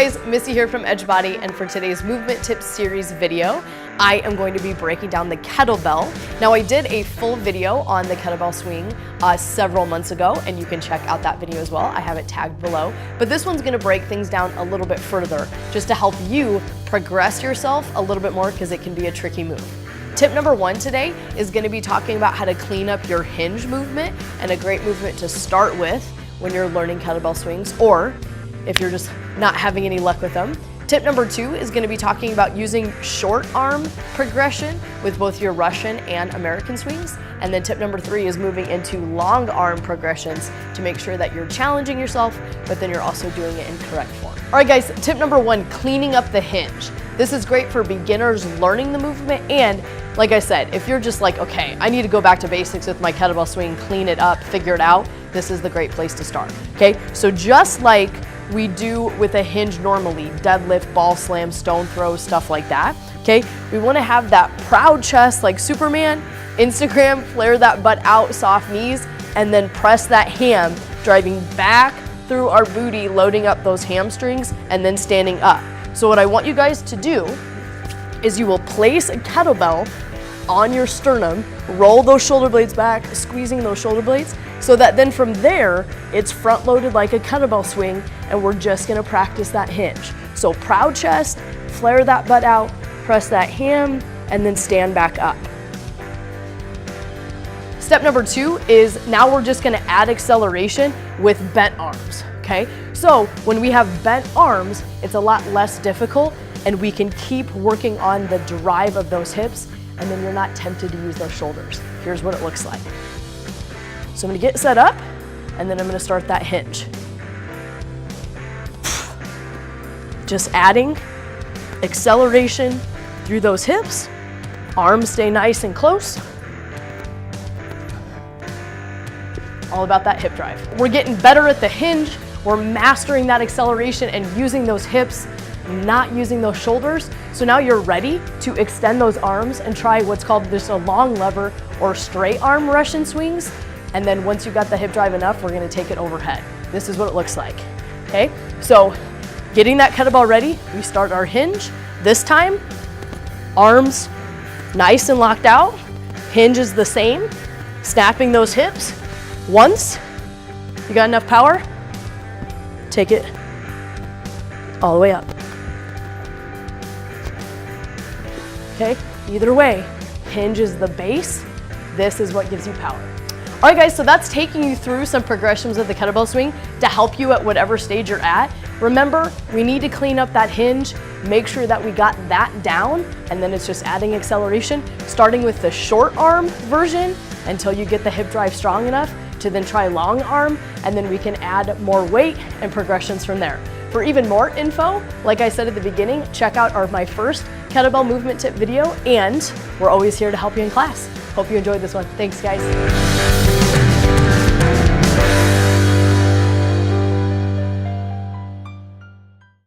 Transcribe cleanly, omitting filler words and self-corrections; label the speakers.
Speaker 1: guys, Missy here from Edgebody, and for today's movement tips series video, I am going to be breaking down the kettlebell. Now, I did a full video on the kettlebell swing several months ago, and you can check out that video as well. I have it tagged below, but this one's gonna break things down a little bit further, just to help you progress yourself a little bit more, because it can be a tricky move. Tip number one today is gonna be talking about how to clean up your hinge movement, and a great movement to start with when you're learning kettlebell swings, or if you're just not having any luck with them. Tip number two is going to be talking about using short arm progression with both your Russian and American swings. And then tip number three is moving into long arm progressions to make sure that you're challenging yourself, but then you're also doing it in correct form. All right guys, tip number one, cleaning up the hinge. This is great for beginners learning the movement, and like I said, if you're just like, okay, I need to go back to basics with my kettlebell swing, clean it up, figure it out, this is the great place to start, okay? So just like we do with a hinge normally, deadlift, ball slam, stone throw, stuff like that, okay? We wanna have that proud chest like Superman, Instagram, flare that butt out, soft knees, and then press that ham, driving back through our booty, loading up those hamstrings, and then standing up. So what I want you guys to do is you will place a kettlebell on your sternum, roll those shoulder blades back, squeezing those shoulder blades, so that then from there, it's front loaded like a kettlebell swing, and we're just gonna practice that hinge. So proud chest, flare that butt out, press that ham, and then stand back up. Step number two is now we're just gonna add acceleration with bent arms, okay? So when we have bent arms, it's a lot less difficult, and we can keep working on the drive of those hips, and then you're not tempted to use those shoulders. Here's what it looks like. So I'm gonna get set up, and then I'm gonna start that hinge. Just adding acceleration through those hips. Arms stay nice and close. All about that hip drive. We're getting better at the hinge. We're mastering that acceleration and using those hips, not using those shoulders. So now you're ready to extend those arms and try what's called just a long lever or straight arm Russian swings. And then once you got the hip drive enough, we're gonna take it overhead. This is what it looks like, okay? So getting that kettlebell ready, we start our hinge. This time, arms nice and locked out. Hinge is the same. Snapping those hips. Once, you got enough power, take it all the way up. Okay, either way, hinge is the base. This is what gives you power. All right guys, so that's taking you through some progressions of the kettlebell swing to help you at whatever stage you're at. Remember, we need to clean up that hinge, make sure that we got that down, and then it's just adding acceleration, starting with the short arm version until you get the hip drive strong enough to then try long arm, and then we can add more weight and progressions from there. For even more info, like I said at the beginning, check out my first kettlebell movement tip video, and we're always here to help you in class. Hope you enjoyed this one. Thanks guys.